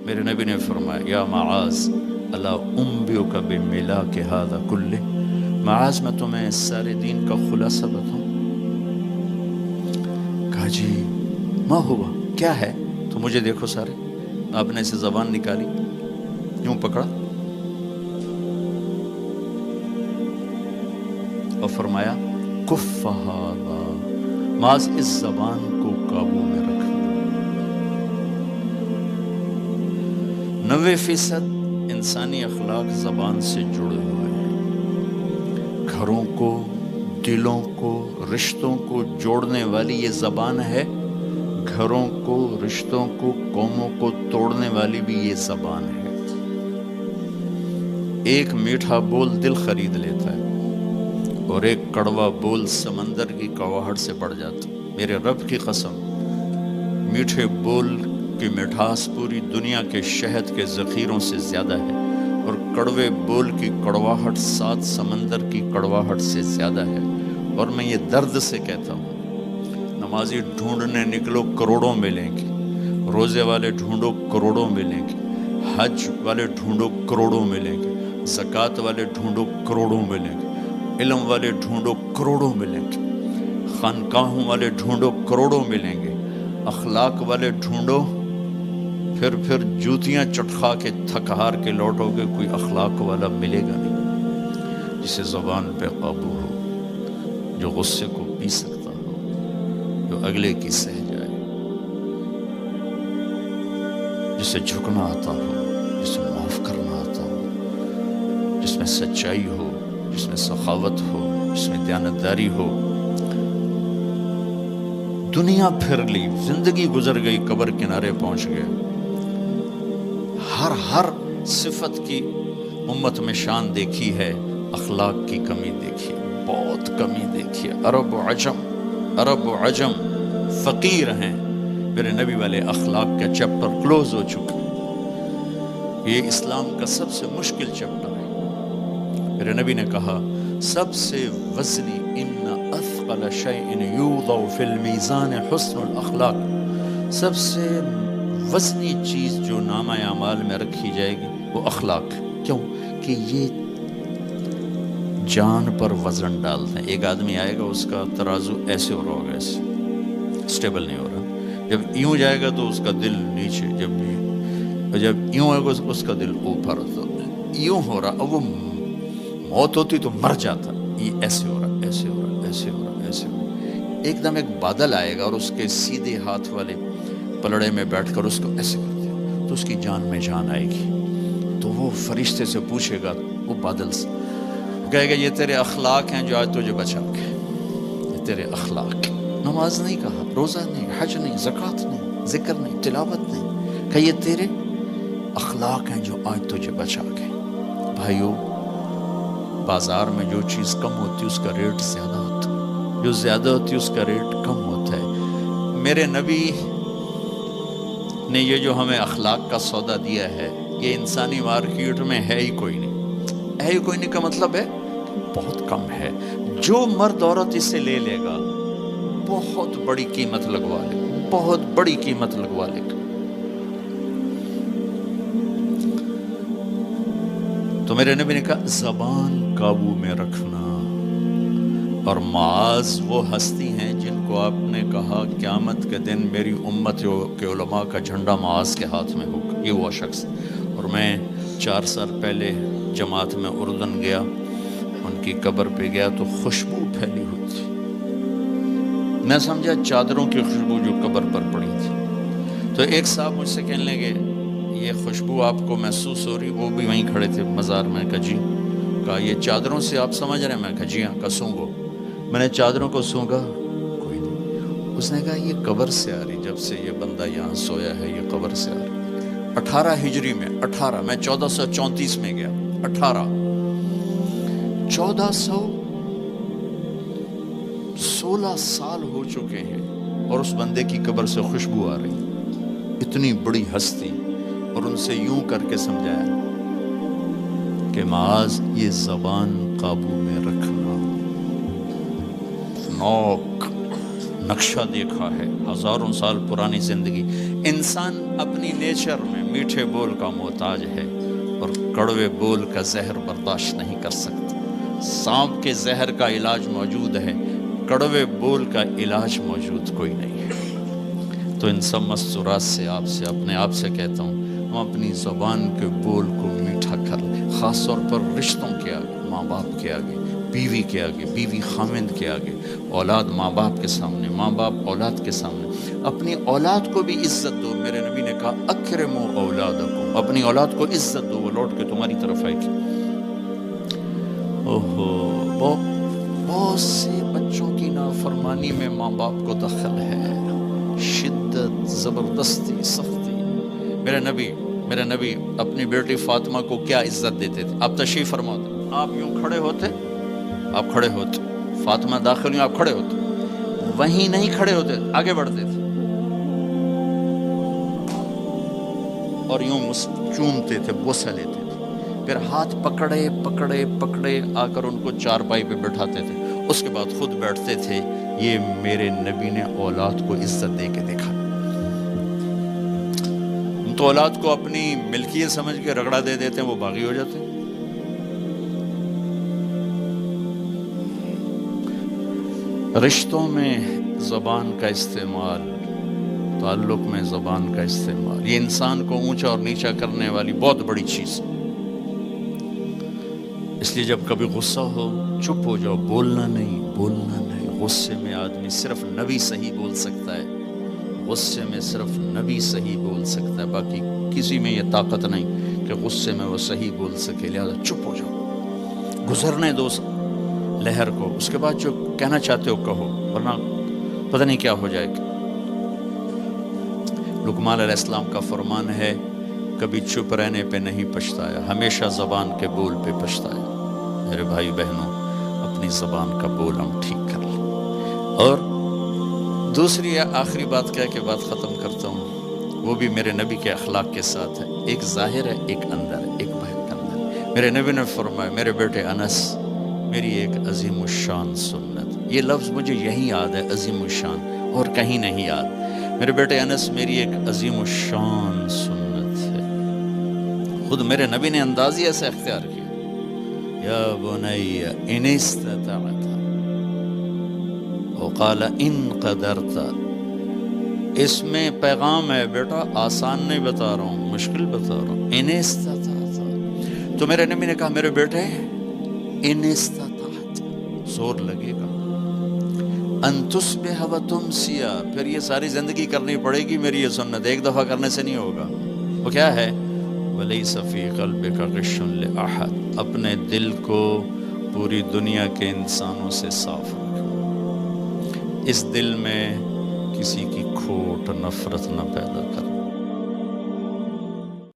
میرے نبی نے فرمایا یا معاذ الا انبئک بملاک ھذا کلہ، معاذ میں تمہیں اس سارے دین کا خلاصہ بتاؤں؟ کہا جی ما ہوا، کیا ہے؟ تو مجھے دیکھو سارے، آپ نے اسے زبان نکالی، یوں پکڑا اور فرمایا کف ھذا، معاذ اس زبان کو قابو میں رکھ لو۔ 90% انسانی اخلاق زبان سے جڑے ہوئے ہیں۔ گھروں کو، دلوں کو، رشتوں کو جوڑنے والی یہ زبان ہے، گھروں کو، رشتوں کو، قوموں کو توڑنے والی بھی یہ زبان ہے۔ ایک میٹھا بول دل خرید لیتا ہے اور ایک کڑوا بول سمندر کی کڑواہٹ سے بڑھ جاتا۔ میرے رب کی قسم، میٹھے بول کی مٹھاس پوری دنیا کے شہد کے ذخیروں سے زیادہ ہے، اور کڑوے بول کی کڑواہٹ 7 سمندر کی کڑواہٹ سے زیادہ ہے۔ اور میں یہ درد سے کہتا ہوں، نمازی ڈھونڈنے نکلو کروڑوں ملیں گے، روزے والے ڈھونڈو کروڑوں ملیں گے، حج والے ڈھونڈو کروڑوں ملیں گے، زکوٰۃ والے ڈھونڈو کروڑوں ملیں گے، علم والے ڈھونڈو کروڑوں ملیں گے، خانقاہوں والے ڈھونڈو کروڑوں ملیں گے، اخلاق والے ڈھونڈو، پھر جوتیاں چٹخا کے تھک ہار کے لوٹو گے، کوئی اخلاق والا ملے گا نہیں، جسے زبان پہ قابو ہو، جو غصے کو پی سکتا ہو، جو اگلے کی سہ جائے، جسے جھکنا آتا ہو، جسے معاف کرنا آتا ہو، جس میں سچائی ہو، جس میں سخاوت ہو، جس میں دیانتداری ہو۔ دنیا پھر لی، زندگی گزر گئی، قبر کنارے پہنچ گئے، ہر صفت کی امت میں شان دیکھی ہے، اخلاق کی کمی دیکھی ہے، بہت کمی دیکھی ہے۔ عرب و عجم فقیر ہیں، میرے نبی والے اخلاق کا چیپٹر کلوز ہو چکا ہے۔ یہ اسلام کا سب سے مشکل چیپٹر ہے۔ میرے نبی نے کہا سب سے وزنی ان اثقل شیء یوضع فی المیزان حسن الاخلاق، سب سے وزنی چیز جو نامہ اعمال میں رکھی جائے گی وہ اخلاق۔ کیوں کہ یہ جان پر وزن ڈالتے ہیں۔ ایک آدمی آئے گا، اس کا ترازو ایسے ہو رہا ہوگا، ایسے اسٹیبل نہیں ہو رہا، جب یوں جائے گا تو اس کا دل نیچے، جب یوں آئے گا اس کا دل اوپر، تو یوں ہو رہا، اب وہ موت ہوتی تو مر جاتا، یہ ایسے ہو رہا، ایسے ہو رہا، ایسے ہو رہا، ایسے ہو رہا۔ ایک دم ایک بادل آئے گا اور اس کے سیدھے ہاتھ والے پلڑے میں بیٹھ کر اس کو ایسے کرتے ہیں تو اس کی جان میں جان آئے گی۔ تو وہ فرشتے سے پوچھے گا، وہ بادل سے کہے گا یہ تیرے اخلاق ہیں جو آج تجھے بچا کے، یہ تیرے اخلاق۔ نماز نہیں کہا، روزہ نہیں، حج نہیں، زکوٰۃ نہیں، ذکر نہیں، تلاوت نہیں، کہ یہ تیرے اخلاق ہیں جو آج تجھے بچا کے۔ بھائیو، بازار میں جو چیز کم ہوتی ہے اس کا ریٹ زیادہ ہوتا ہے، جو زیادہ ہوتی ہے اس کا ریٹ کم ہوتا ہے۔ میرے نبی نے یہ جو ہمیں اخلاق کا سودا دیا ہے، یہ انسانی مارکیٹ میں ہے ہی کوئی نہیں۔ ہے ہی کوئی نہیں کا مطلب ہے بہت کم ہے۔ جو مرد عورت اسے لے لے گا بہت بڑی قیمت لگوا لے، بہت بڑی قیمت لگوا لے گا۔ تو میرے نبی نے کہا زبان قابو میں رکھنا۔ اور معاذ وہ ہستی ہیں جن کو آپ نے کہا قیامت کے دن میری امت کے علماء کا جھنڈا معاذ کے ہاتھ میں ہوگا، یہ وہ شخص۔ اور میں 4 سال پہلے جماعت میں اردن گیا، ان کی قبر پہ گیا تو خوشبو پھیلی ہوئی تھی، میں سمجھا چادروں کی خوشبو جو قبر پر پڑی تھی۔ تو ایک صاحب مجھ سے کہنے لگے یہ خوشبو آپ کو محسوس ہو رہی؟ وہ بھی وہیں کھڑے تھے مزار میں۔ کہا جی۔ کہا یہ چادروں سے آپ سمجھ رہے ہیں؟ میں کہا جی ہاں۔ کہا سونگو۔ میں نے چادروں کو سونگا، کوئی نہیں۔ اس نے کہا یہ قبر سے آ رہی، جب سے یہ بندہ یہاں سویا ہے یہ قبر سے آ رہی۔ 18 ہجری میں، 18 میں 1434 میں گیا، 1416 سال ہو چکے ہیں اور اس بندے کی قبر سے خوشبو آ رہی، اتنی بڑی ہستی۔ اور ان سے یوں کر کے سمجھایا کہ معاذ یہ زبان قابو میں رکھنا۔ نوک نقشہ دیکھا ہے، 1000 سال پرانی زندگی، انسان اپنی نیچر میں میٹھے بول کا محتاج ہے اور کڑوے بول کا زہر برداشت نہیں کر سکتا۔ سانپ کے زہر کا علاج موجود ہے، کڑوے بول کا علاج موجود کوئی نہیں ہے۔ تو ان سب مستورات سے اپنے آپ سے کہتا ہوں، ہم اپنی زبان کے بول کو میٹھا کر لیں، خاص طور پر رشتوں کے آگے، ماں باپ کے آگے، بیوی کے آگے، بیوی خامند کے آگے، اولاد ماں باپ کے سامنے، ماں باپ اولاد کے سامنے۔ اپنی اولاد کو بھی عزت دو۔ میرے نبی نے کہا اکرموا اولادکم، اپنی اولاد کو عزت دو، وہ لوٹ کے تمہاری طرف آئے گی۔ بہت سے بچوں کی نافرمانی میں ماں باپ کو دخل ہے، شدت، زبردستی، سختی۔ میرے نبی اپنی بیٹی فاطمہ کو کیا عزت دیتے تھے؟ آپ تشریف فرما دو، آپ یوں کھڑے ہوتے، فاطمہ داخل ہوئی، آپ کھڑے ہوتے، وہیں نہیں کھڑے ہوتے، آگے بڑھتے تھے اور یوں چومتے تھے، بوسہ لیتے تھے، پھر ہاتھ پکڑے آ کر ان کو چارپائی پہ بٹھاتے تھے، اس کے بعد خود بیٹھتے تھے۔ یہ میرے نبی نے اولاد کو عزت دے کے دیکھا۔ ہم تو اولاد کو اپنی ملکیت سمجھ کے رگڑا دے دیتے ہیں، وہ باغی ہو جاتے ہیں۔ رشتوں میں زبان کا استعمال، تعلق میں زبان کا استعمال، یہ انسان کو اونچا اور نیچا کرنے والی بہت بڑی چیز ہے۔ اس لیے جب کبھی غصہ ہو چپ ہو جاؤ، بولنا نہیں۔ غصے میں آدمی صرف نبی صحیح بول سکتا ہے، غصے میں صرف نبی صحیح بول سکتا ہے، باقی کسی میں یہ طاقت نہیں کہ غصے میں وہ صحیح بول سکے۔ لہذا چپ ہو جاؤ، گزرنے دو لہر کو، اس کے بعد جو کہنا چاہتے ہو کہو، ورنہ پتہ نہیں کیا ہو جائے گا۔ لقمان علیہ السلام کا فرمان ہے، کبھی چپ رہنے پہ نہیں پچھتایا، ہمیشہ زبان کے بول پہ پچھتایا۔ میرے بھائی بہنوں، اپنی زبان کا بول ہم ٹھیک کر لیں۔ اور دوسری آخری بات کہہ کے بات ختم کرتا ہوں، وہ بھی میرے نبی کے اخلاق کے ساتھ ہے، ایک ظاہر ہے، ایک اندر ہے، ایک باہر کا اندر ہے۔ میرے نبی نے فرمایا، میرے بیٹے انس، میری ایک عظیم الشان سنت، یہ لفظ مجھے یہی یاد ہے، عظیم الشان، اور کہیں نہیں یاد۔ میرے بیٹے انس، میری ایک عظیم الشان سنت ہے۔ خود میرے نبی نے انداز ہی ایسا اختیار کیا، یا بنی ان استطعت، وقال ان قدرت۔ اس میں پیغام ہے، بیٹا آسان نہیں بتا رہا ہوں، مشکل بتا رہا ہوں۔ ان استطعت، تو میرے نبی نے کہا میرے بیٹے ان استطعت، زور لگے گا، ان تصبح و تمسی، پھر یہ ساری زندگی کرنی پڑے گی میری یہ سنت، ایک دفعہ کرنے سے نہیں ہوگا۔ وہ کیا ہے؟ وَلَيْسَ فِي قَلْبِكَ غِشٌّ لِأَحَدٍ، اپنے دل کو پوری دنیا کے انسانوں سے صاف رکھو، اس دل میں کسی کی کھوٹ، نفرت نہ پیدا کر۔